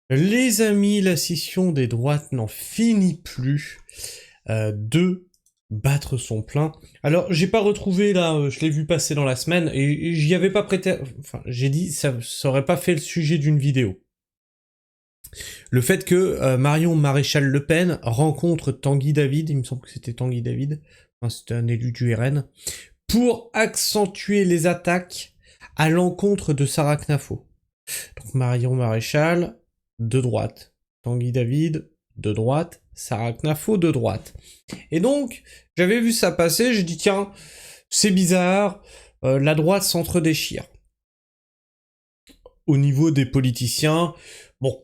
Les amis, la scission des droites n'en finit plus de battre son plein. Alors, j'ai pas retrouvé là, je l'ai vu passer dans la semaine et j'y avais pas prêté. Enfin, j'ai dit ça aurait pas fait le sujet d'une vidéo. Le fait que Marion Maréchal Le Pen rencontre Tanguy David, il me semble que c'était Tanguy David, enfin, c'était un élu du RN, pour accentuer les attaques à l'encontre de Sarah Knafo. Donc Marion Maréchal, de droite. Tanguy David, de droite. Sarah Knafo, de droite. Et donc, j'avais vu ça passer, j'ai dit tiens, c'est bizarre, la droite s'entre-déchire. Au niveau des politiciens, bon,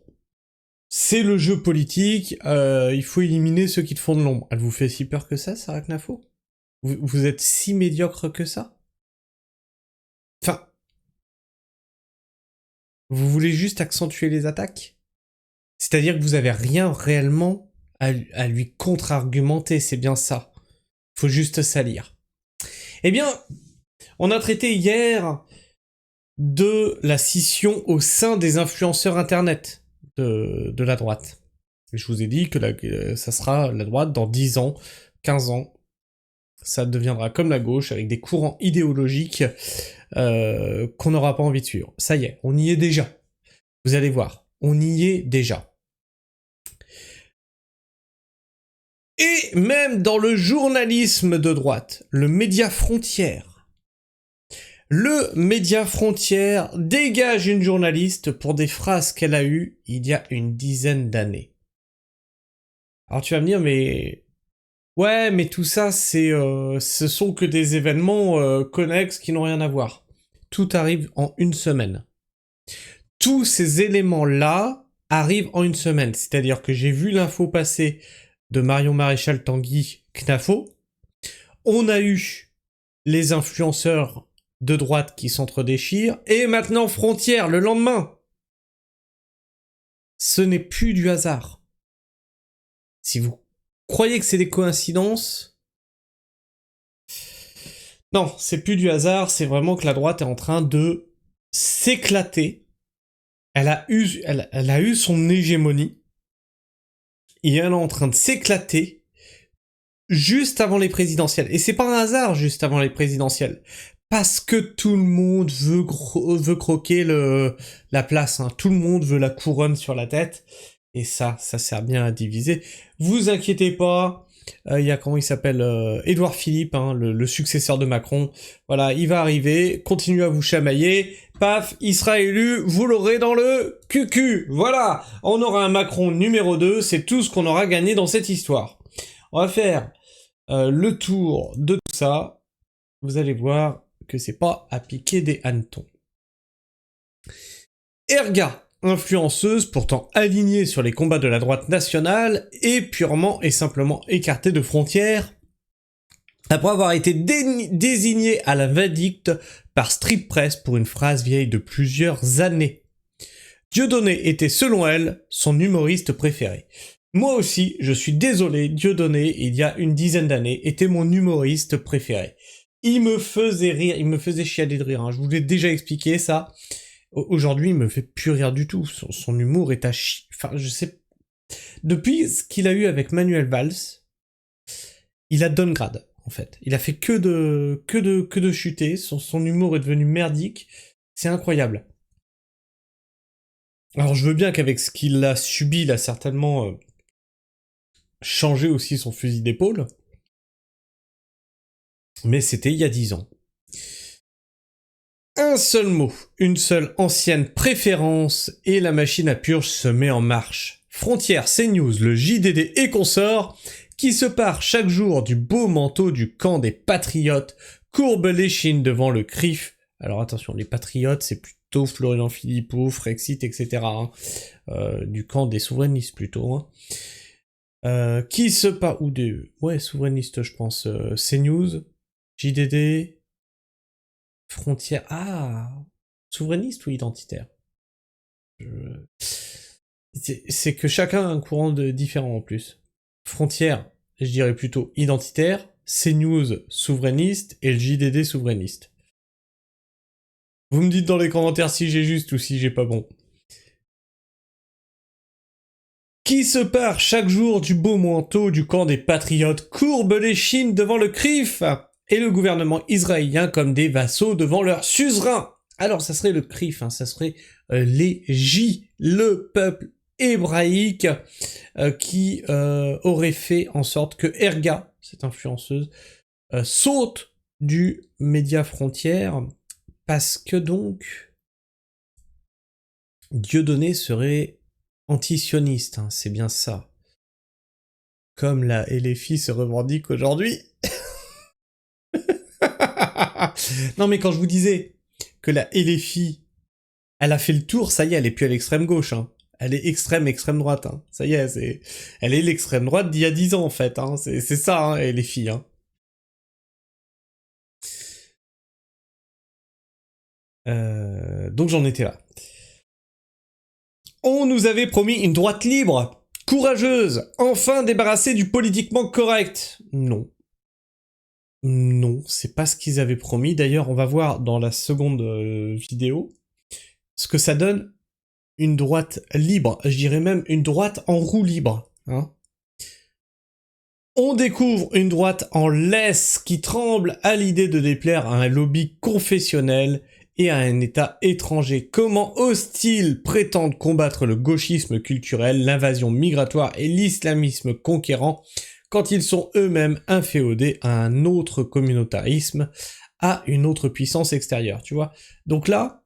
c'est le jeu politique, il faut éliminer ceux qui te font de l'ombre. Elle vous fait si peur que ça, Sarah Knafo? Vous êtes si médiocre que ça? Enfin, vous voulez juste accentuer les attaques? C'est-à-dire que vous avez rien réellement à lui contre-argumenter, c'est bien ça. Faut juste salir. Eh bien, on a traité hier de la scission au sein des influenceurs internet de la droite. Et je vous ai dit que ça sera la droite dans 10 ans, 15 ans. Ça deviendra comme la gauche, avec des courants idéologiques qu'on n'aura pas envie de suivre. Ça y est, on y est déjà. Vous allez voir, on y est déjà. Et même dans le journalisme de droite, le média Frontière. Le média Frontière dégage une journaliste pour des phrases qu'elle a eues il y a une dizaine d'années. Alors tu vas me dire, mais... Ouais, mais tout ça, ce sont que des événements connexes qui n'ont rien à voir. Tout arrive en une semaine. Tous ces éléments-là arrivent en une semaine. C'est-à-dire que j'ai vu l'info passer de Marion Maréchal Tanguy Knafo. On a eu les influenceurs de droite qui s'entre-déchirent, et maintenant Frontière le lendemain. Ce n'est plus du hasard. Si vous croyez que c'est des coïncidences, non, c'est plus du hasard, c'est vraiment que la droite est en train de s'éclater. Elle a eu son hégémonie, et elle est en train de s'éclater juste avant les présidentielles. Et c'est pas un hasard juste avant les présidentielles. Parce que tout le monde veut croquer la place. Hein. Tout le monde veut la couronne sur la tête. Et ça sert bien à diviser. Vous inquiétez pas. Il y a, comment il s'appelle, Édouard Philippe, hein, le successeur de Macron. Voilà, il va arriver. Continuez à vous chamailler. Paf, il sera élu. Vous l'aurez dans le cucu. Voilà. On aura un Macron numéro 2. C'est tout ce qu'on aura gagné dans cette histoire. On va faire le tour de tout ça. Vous allez voir que c'est pas à piquer des hannetons. Erga, influenceuse pourtant alignée sur les combats de la droite nationale et purement et simplement écartée de Frontière, après avoir été désignée à la vindicte par Strip Press pour une phrase vieille de plusieurs années. Dieudonné était selon elle son humoriste préféré. Moi aussi, je suis désolé, Dieudonné, il y a une dizaine d'années, était mon humoriste préféré. Il me faisait rire, il me faisait chialer de rire, hein. Je vous l'ai déjà expliqué ça. Aujourd'hui, il me fait plus rire du tout. Son humour est à chier. Enfin, je sais... Depuis ce qu'il a eu avec Manuel Valls, il a downgrade, en fait. Il a fait que de chuter. Son humour est devenu merdique. C'est incroyable. Alors, je veux bien qu'avec ce qu'il a subi, il a certainement changé aussi son fusil d'épaule. Mais c'était il y a 10 ans. Un seul mot, une seule ancienne préférence, et la machine à purge se met en marche. Frontière, CNews, le JDD et consorts, qui se parent chaque jour du beau manteau du camp des patriotes, courbent l'échine devant le CRIF. Alors attention, les patriotes, c'est plutôt Florian Philippot, Frexit, etc. Hein. Du camp des souverainistes plutôt. Hein. Qui se parent... Ou des... Ouais, souverainistes, je pense. CNews, JDD... Frontière... Ah, souverainiste ou identitaire? C'est que chacun a un courant différent en plus. Frontière, je dirais plutôt identitaire, CNews souverainiste et le JDD souverainiste. Vous me dites dans les commentaires si j'ai juste ou si j'ai pas bon. qui se part chaque jour du beau manteau du camp des patriotes, courbe l'échine devant le CRIF et le gouvernement israélien comme des vassaux devant leur suzerain. Alors ça serait le CRIF, hein, ça serait les J, le peuple hébraïque qui aurait fait en sorte que Erga, cette influenceuse, saute du média frontière parce que donc Dieudonné serait anti-sioniste, hein, c'est bien ça. Comme la LFI se revendique aujourd'hui. Non mais quand je vous disais que la LFI, elle a fait le tour, ça y est, elle est plus à l'extrême gauche, hein. Elle est extrême droite, hein. Ça y est, elle est l'extrême droite d'il y a 10 ans en fait, hein. C'est ça, hein, LFI, hein. Donc j'en étais là. On nous avait promis une droite libre, courageuse, enfin débarrassée du politiquement correct. Non. Non, c'est pas ce qu'ils avaient promis. D'ailleurs, on va voir dans la seconde vidéo ce que ça donne une droite libre. Je dirais même une droite en roue libre. Hein. On découvre une droite en laisse qui tremble à l'idée de déplaire à un lobby confessionnel et à un État étranger. Comment osent-ils prétendre combattre le gauchisme culturel, l'invasion migratoire et l'islamisme conquérant quand ils sont eux-mêmes inféodés à un autre communautarisme, à une autre puissance extérieure, tu vois. Donc là,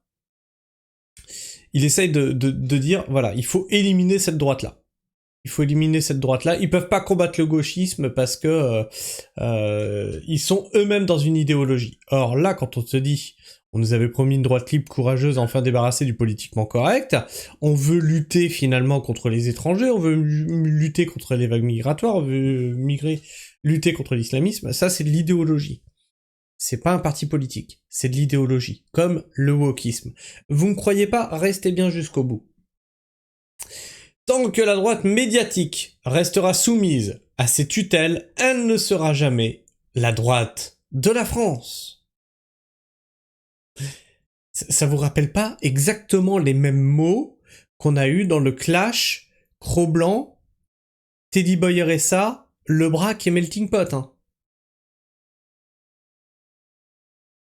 il essaye de dire, voilà, il faut éliminer cette droite-là. Il faut éliminer cette droite-là. Ils peuvent pas combattre le gauchisme parce que ils sont eux-mêmes dans une idéologie. Or là, quand on te dit, on nous avait promis une droite libre, courageuse, enfin débarrassée du politiquement correct, on veut lutter finalement contre les étrangers, on veut lutter contre les vagues migratoires, on veut lutter contre l'islamisme, ça c'est de l'idéologie. C'est pas un parti politique, c'est de l'idéologie, comme le wokisme. Vous ne croyez pas, restez bien jusqu'au bout. Tant que la droite médiatique restera soumise à ses tutelles, elle ne sera jamais la droite de la France. Ça vous rappelle pas exactement les mêmes mots qu'on a eu dans le clash Cro-Blanc, Teddy Boy RSA, Le Brac et Melting Pot, hein.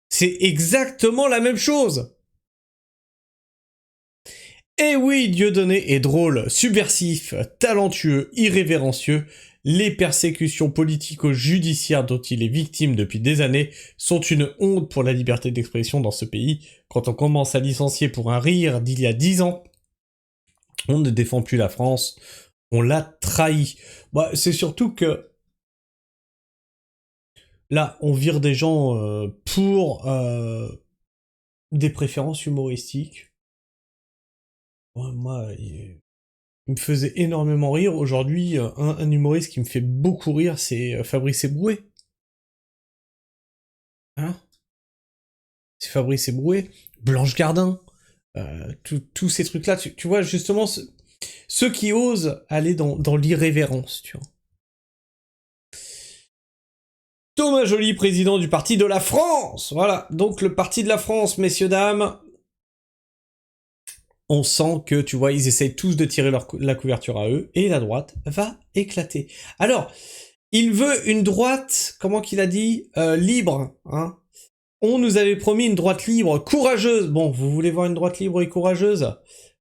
C'est exactement la même chose. Eh oui, Dieudonné est drôle, subversif, talentueux, irrévérencieux. Les persécutions politico-judiciaires dont il est victime depuis des années sont une honte pour la liberté d'expression dans ce pays. Quand on commence à licencier pour un rire d'il y a 10 ans, on ne défend plus la France, on l'a trahi. Bah, c'est surtout que là, on vire des gens pour des préférences humoristiques. Ouais, moi, il me faisait énormément rire. Aujourd'hui, un humoriste qui me fait beaucoup rire, c'est Fabrice Eboué. Hein? C'est Fabrice Eboué, Blanche Gardin, tous ces trucs-là. Tu vois, justement, ceux qui osent aller dans l'irrévérence, tu vois. Thomas Joly, président du Parti de la France. Voilà, donc le Parti de la France, messieurs, dames. On sent que, tu vois, ils essayent tous de tirer la couverture à eux, et la droite va éclater. Alors, il veut une droite, comment qu'il a dit, libre, hein. On nous avait promis une droite libre, courageuse. Bon, vous voulez voir une droite libre et courageuse?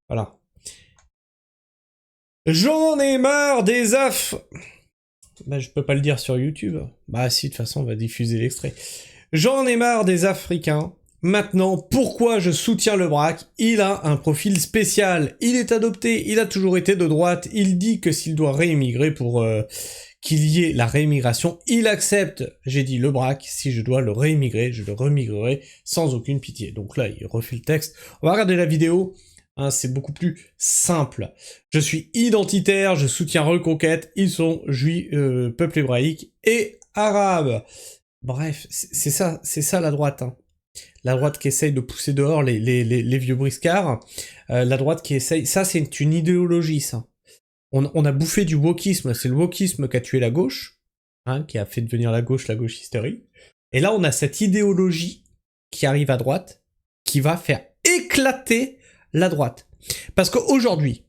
Voilà. J'en ai marre des affs. Bah, je peux pas le dire sur YouTube. Bah si, de toute façon, on va diffuser l'extrait. J'en ai marre des Africains. Maintenant, pourquoi je soutiens le Brac? Il a un profil spécial. Il est adopté, il a toujours été de droite. Il dit que s'il doit réémigrer pour qu'il y ait la réémigration, il accepte. J'ai dit le Brac, si je dois le réémigrer, je le remigrerai sans aucune pitié. Donc là, il refait le texte. On va regarder la vidéo. Hein, c'est beaucoup plus simple. Je suis identitaire, je soutiens Reconquête, ils sont juifs, peuple hébraïque et arabe. Bref, c'est ça la droite. Hein. La droite qui essaye de pousser dehors les vieux briscards. La droite qui essaye... Ça, c'est une idéologie, ça. On a bouffé du wokisme. C'est le wokisme qui a tué la gauche, hein, qui a fait devenir la gauche hystérique. Et là, on a cette idéologie qui arrive à droite, qui va faire éclater la droite. Parce qu'aujourd'hui,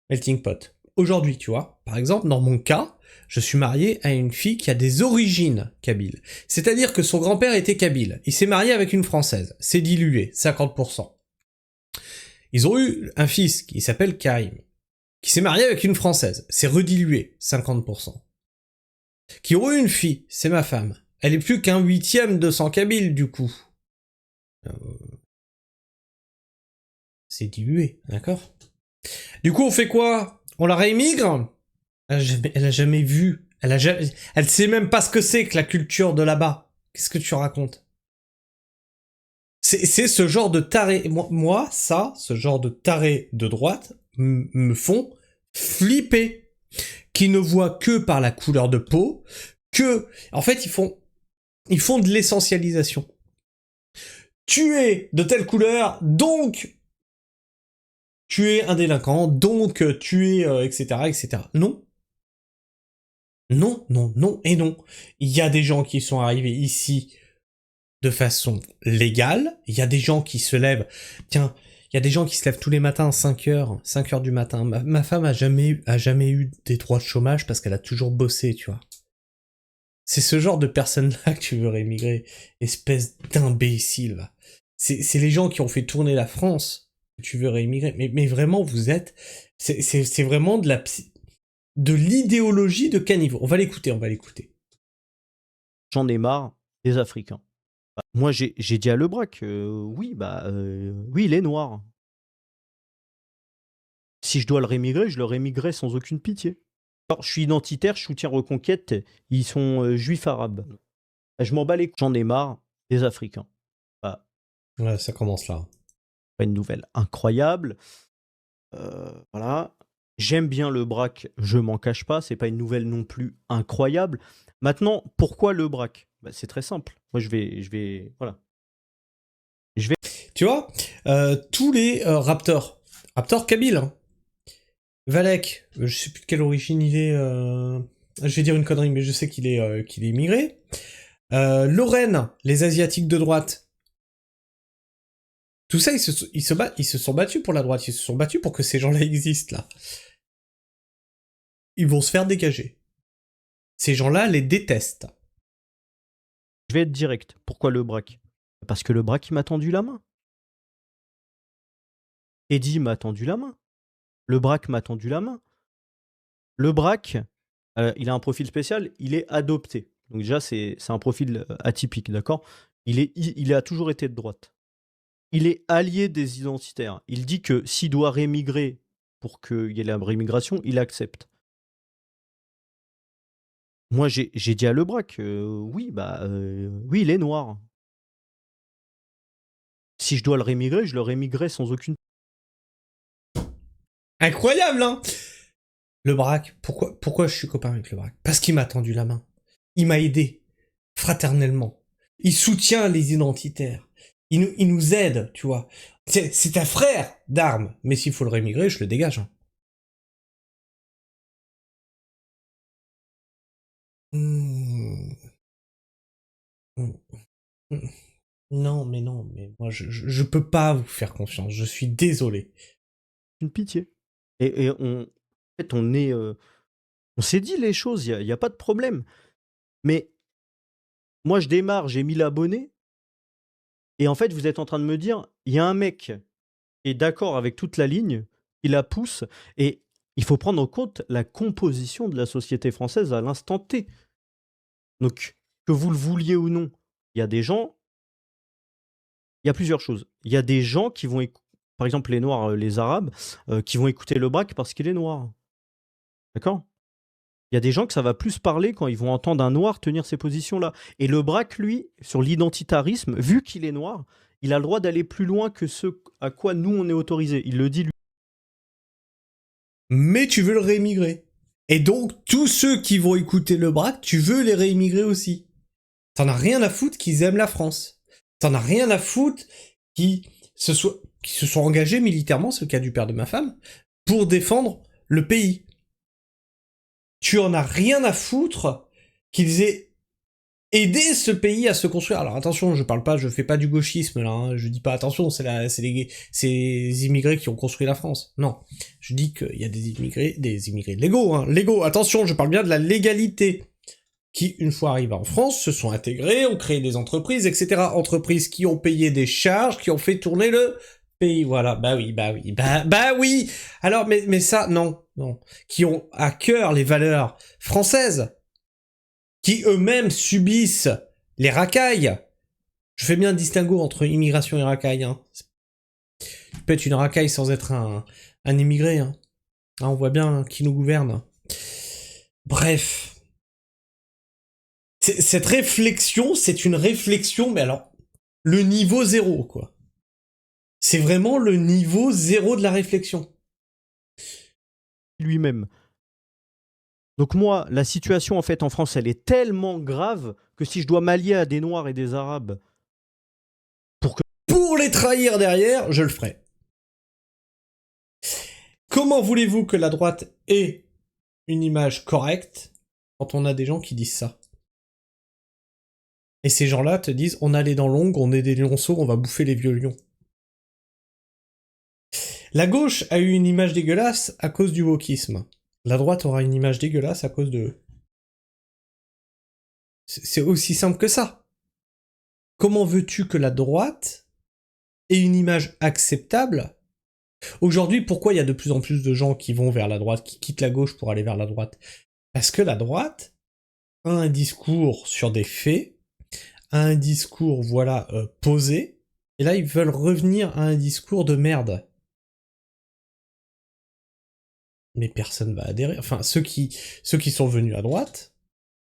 Melting Pot, aujourd'hui, tu vois. Par exemple, dans mon cas, je suis marié à une fille qui a des origines kabyles. C'est-à-dire que son grand-père était kabyle. Il s'est marié avec une Française. C'est dilué, 50%. Ils ont eu un fils qui s'appelle Karim, qui s'est marié avec une Française. C'est redilué, 50%. Qui ont eu une fille, c'est ma femme. Elle est plus qu'un 8e de sang kabyle, du coup. C'est dilué, d'accord? Du coup, on fait quoi? On la réémigre? Elle a jamais vu. Elle sait même pas ce que c'est que la culture de là-bas. Qu'est-ce que tu racontes? C'est ce genre de taré. Moi, ce genre de taré de droite me font flipper. Qui ne voient que par la couleur de peau, en fait, ils font de l'essentialisation. Tu es de telle couleur, donc tu es un délinquant, donc tu es, etc., etc. Non. Non, non, non et non. Il y a des gens qui sont arrivés ici de façon légale, il y a des gens qui se lèvent, tiens, il y a des gens qui se lèvent tous les matins à 5 heures du matin. Ma femme a jamais eu des droits de chômage parce qu'elle a toujours bossé, tu vois. C'est ce genre de personnes-là que tu veux réémigrer. Espèce d'imbécile, va. C'est les gens qui ont fait tourner la France que tu veux réémigrer. Mais vraiment, vous êtes... C'est vraiment de l'idéologie de caniveau. On va l'écouter. J'en ai marre des Africains. Moi, j'ai dit à Lebrac, oui, il est noir. Si je dois le rémigrer, je le rémigrerai sans aucune pitié. Alors, je suis identitaire, je soutiens Reconquête, ils sont juifs arabes. Je m'en bats les couilles. J'en ai marre des Africains. Ouais, ça commence là. Pas une nouvelle incroyable. Voilà. J'aime bien le Brac, je m'en cache pas, c'est pas une nouvelle non plus incroyable. Maintenant, pourquoi le Brac? C'est très simple. Moi, voilà. Tu vois, tous les Raptors Kabyle, hein. Valek, je sais plus de quelle origine il est, je vais dire une connerie, mais je sais qu'il est immigré. Lorraine, les Asiatiques de droite. Tout ça, ils se sont battus pour la droite, ils se sont battus pour que ces gens-là existent, là. Ils vont se faire dégager. Ces gens-là les détestent. Je vais être direct. Pourquoi le Brac? Parce que le Brac, il m'a tendu la main. Eddie m'a tendu la main. Le Brac m'a tendu la main. Le Brac, il a un profil spécial, il est adopté. Donc déjà, c'est un profil atypique, d'accord? Il a toujours été de droite. Il est allié des identitaires. Il dit que s'il doit rémigrer pour qu'il y ait la rémigration, il accepte. Moi, j'ai dit à Lebrac, oui, oui, il est noir. Si je dois le rémigrer, je le rémigrerai sans aucune... Incroyable, hein? Le Brac, pourquoi je suis copain avec le Brac? Parce qu'il m'a tendu la main. Il m'a aidé, fraternellement. Il soutient les identitaires. Il nous aide, tu vois. C'est un frère d'armes. Mais s'il faut le rémigrer, je le dégage. Hein. Non, mais moi, je peux pas vous faire confiance. Je suis désolé. Une pitié. Et en fait, on s'est dit les choses, il y a pas de problème. Mais moi, je démarre, j'ai 1000 abonnés. Et en fait, vous êtes en train de me dire, il y a un mec qui est d'accord avec toute la ligne, qui la pousse, et il faut prendre en compte la composition de la société française à l'instant T. Donc, que vous le vouliez ou non, il y a des gens, il y a plusieurs choses. Il y a des gens qui vont, par exemple les Noirs, les Arabes, qui vont écouter le Brac parce qu'il est noir. D'accord? Il y a des gens que ça va plus parler quand ils vont entendre un noir tenir ces positions-là. Et le Brac, lui, sur l'identitarisme, vu qu'il est noir, il a le droit d'aller plus loin que ce à quoi nous, on est autorisé. Il le dit lui. Mais tu veux le réémigrer. Et donc, tous ceux qui vont écouter le Brac, tu veux les réémigrer aussi. T'en as rien à foutre qu'ils aiment la France. T'en as rien à foutre qui se sont engagés militairement, c'est le cas du père de ma femme, pour défendre le pays. Tu en as rien à foutre qu'ils aient aider ce pays à se construire. Alors attention, je fais pas du gauchisme là, hein. Je dis pas attention, c'est les immigrés qui ont construit la France. Non, je dis qu'il y a des immigrés légaux, hein, légaux. Attention, je parle bien de la légalité, qui une fois arrivés en France se sont intégrés, ont créé des entreprises, etc. Entreprises qui ont payé des charges, qui ont fait tourner le pays. Voilà, bah oui. Alors mais ça non, qui ont à cœur les valeurs françaises, qui eux-mêmes subissent les racailles. Je fais bien un distinguo entre immigration et racaille. Hein. Tu peux être une racaille sans être un immigré. Hein. Hein, on voit bien qui nous gouverne. Bref. Cette réflexion, c'est une réflexion, mais alors, le niveau zéro, quoi. C'est vraiment le niveau zéro de la réflexion. Lui-même. Donc moi, la situation en fait en France, elle est tellement grave que si je dois m'allier à des Noirs et des Arabes pour les trahir derrière, je le ferai. Comment voulez-vous que la droite ait une image correcte quand on a des gens qui disent ça? Et ces gens-là te disent, on a les dents longues, on est des lionceaux, on va bouffer les vieux lions. La gauche a eu une image dégueulasse à cause du wokisme. La droite aura une image dégueulasse à cause de eux. C'est aussi simple que ça. Comment veux-tu que la droite ait une image acceptable? Aujourd'hui, pourquoi il y a de plus en plus de gens qui vont vers la droite, qui quittent la gauche pour aller vers la droite? Parce que la droite a un discours sur des faits, a un discours, posé, et là ils veulent revenir à un discours de merde. Mais personne va adhérer. Enfin, ceux qui sont venus à droite,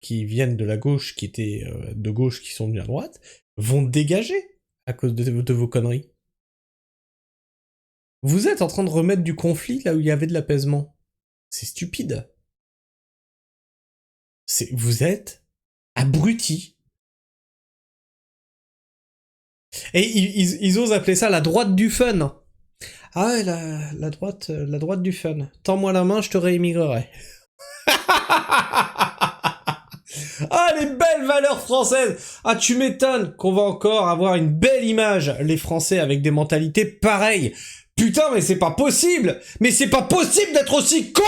qui viennent de la gauche, qui étaient de gauche, qui sont venus à droite, vont dégager à cause de vos conneries. Vous êtes en train de remettre du conflit là où il y avait de l'apaisement. C'est stupide. Vous êtes abrutis. Et ils osent appeler ça la droite du fun. Ah ouais, la droite du fun. Tends-moi la main, je te réémigrerai. Ah, les belles valeurs françaises. Ah, tu m'étonnes qu'on va encore avoir une belle image, les Français, avec des mentalités pareilles. Putain, mais c'est pas possible. Mais c'est pas possible d'être aussi con.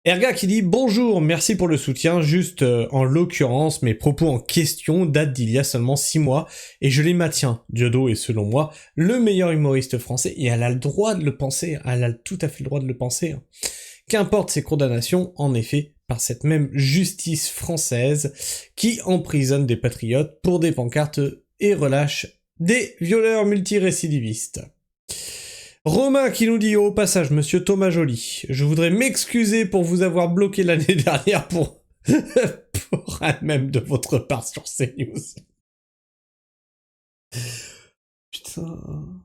Erga qui dit « Bonjour, merci pour le soutien, juste en l'occurrence, mes propos en question datent d'il y a seulement 6 mois, et je les maintiens. Diodo est selon moi le meilleur humoriste français, et elle a le droit de le penser, elle a tout à fait le droit de le penser. Hein. Qu'importe ses condamnations, en effet, par cette même justice française qui emprisonne des patriotes pour des pancartes et relâche des violeurs multirécidivistes. » Romain qui nous dit au passage, monsieur Thomas Joly, je voudrais m'excuser pour vous avoir bloqué l'année dernière pour un même de votre part sur CNews. Putain.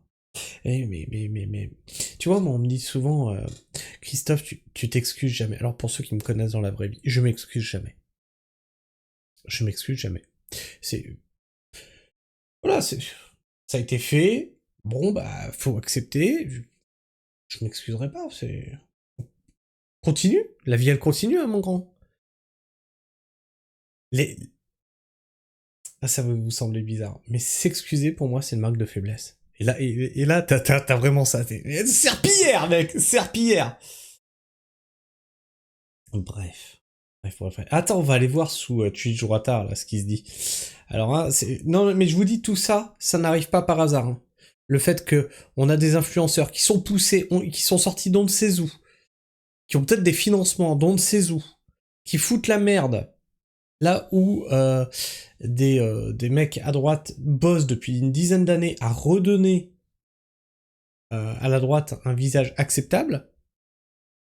Mais. Tu vois, moi, on me dit souvent, Christophe, tu t'excuses jamais. Alors, pour ceux qui me connaissent dans la vraie vie, je m'excuse jamais. Je m'excuse jamais. Voilà, ça a été fait. Bon, bah, faut accepter. Je m'excuserai pas, Continue. La vie, elle continue, hein, mon grand. Ah, ça va vous sembler bizarre. Mais s'excuser, pour moi, c'est une marque de faiblesse. Et là, t'as vraiment ça. Serpillière, mec. Serpillière. Bref. Attends, on va aller voir sous Twitch Droitard, là, ce qui se dit. Alors, hein, non, mais je vous dis, tout ça, ça n'arrive pas par hasard. Hein. Le fait que on a des influenceurs qui sont poussés, qui sont sortis d'on ne sait où, qui ont peut-être des financements d'on ne sait où, qui foutent la merde, là où des mecs à droite bossent depuis une dizaine d'années à redonner à la droite un visage acceptable,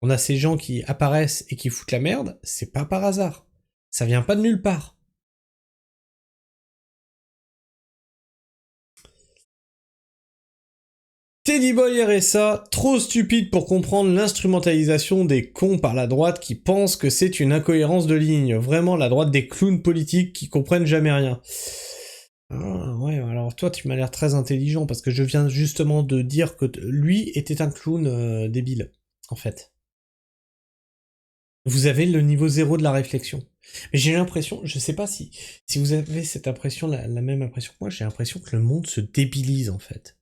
on a ces gens qui apparaissent et qui foutent la merde, c'est pas par hasard. Ça vient pas de nulle part. Teddy Boy RSA, trop stupide pour comprendre l'instrumentalisation des cons par la droite qui pensent que c'est une incohérence de ligne. Vraiment la droite des clowns politiques qui comprennent jamais rien. Ah, ouais, alors toi tu m'as l'air très intelligent parce que je viens justement de dire que lui était un clown débile, en fait. Vous avez le niveau 0 de la réflexion. Mais j'ai l'impression, je sais pas si vous avez cette impression, la même impression que moi, j'ai l'impression que le monde se débilise en fait.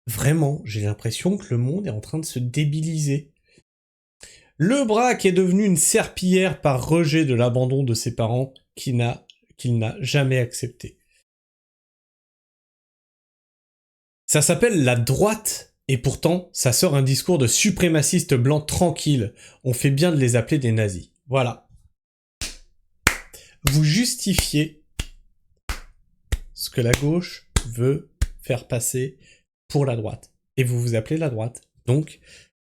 Vraiment, j'ai l'impression que le monde est en train de se débiliser. Le Braque est devenu une serpillière par rejet de l'abandon de ses parents qu'il n'a jamais accepté. Ça s'appelle la droite, et pourtant, ça sort un discours de suprémacistes blancs tranquilles. On fait bien de les appeler des nazis. Voilà. Vous justifiez ce que la gauche veut faire passer pour la droite. Et vous vous appelez la droite. Donc,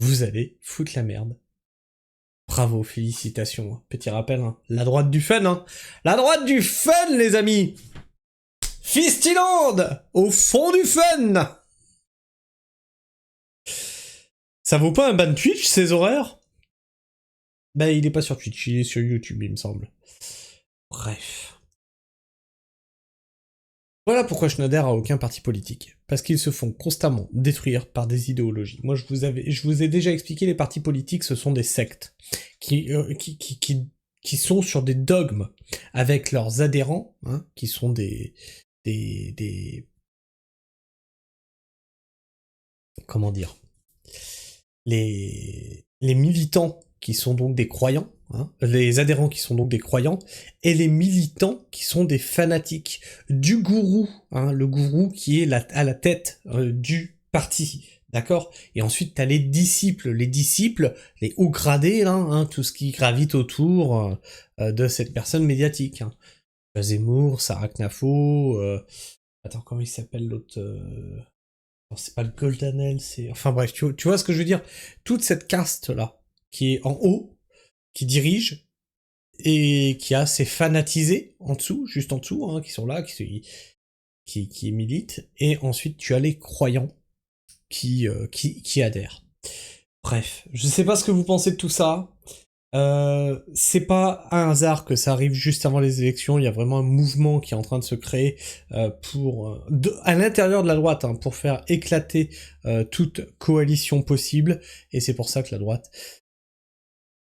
vous allez foutre la merde. Bravo, félicitations. Petit rappel, hein. La droite du fun, hein. La droite du fun, les amis. Fistiland, au fond du fun. Ça vaut pas un ban Twitch, ces horaires? Bah, il est pas sur Twitch, il est sur YouTube, il me semble. Bref. Voilà pourquoi je n'adhère à aucun parti politique. Parce qu'ils se font constamment détruire par des idéologies. Moi, je vous ai déjà expliqué, les partis politiques, ce sont des sectes qui sont sur des dogmes avec leurs adhérents, hein, qui sont comment dire, les militants qui sont donc des croyants, hein, les adhérents qui sont donc des croyants, et les militants qui sont des fanatiques du gourou, hein, le gourou qui est à la tête du parti, d'accord? Et ensuite t'as les disciples, les hauts gradés, là, hein, tout ce qui gravite autour de cette personne médiatique. Hein. Zemmour, Sarah Knafo, attends, comment il s'appelle l'autre c'est pas le Goldanel, c'est... Enfin bref, tu vois ce que je veux dire? Toute cette caste-là, qui est en haut, qui dirige, et qui a ses fanatisés en dessous, juste en dessous, hein, qui sont là, qui militent, et ensuite tu as les croyants qui adhèrent. Bref, je sais pas ce que vous pensez de tout ça. C'est pas un hasard que ça arrive juste avant les élections, il y a vraiment un mouvement qui est en train de se créer à l'intérieur de la droite, hein, pour faire éclater toute coalition possible, et c'est pour ça que la droite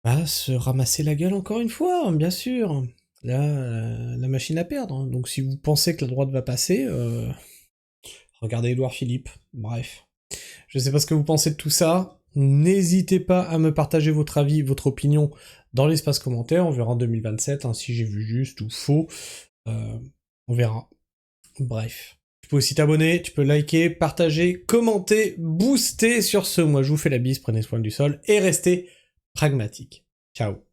va se ramasser la gueule encore une fois, hein, bien sûr. Là, la machine à perdre, hein. Donc si vous pensez que la droite va passer, regardez Édouard Philippe, bref. Je sais pas ce que vous pensez de tout ça. N'hésitez pas à me partager votre avis, votre opinion dans l'espace commentaire. On verra en 2027, hein, si j'ai vu juste ou faux. On verra. Bref. Tu peux aussi t'abonner, tu peux liker, partager, commenter, booster sur ce. Moi, je vous fais la bise, prenez soin du sol et restez pragmatiques. Ciao.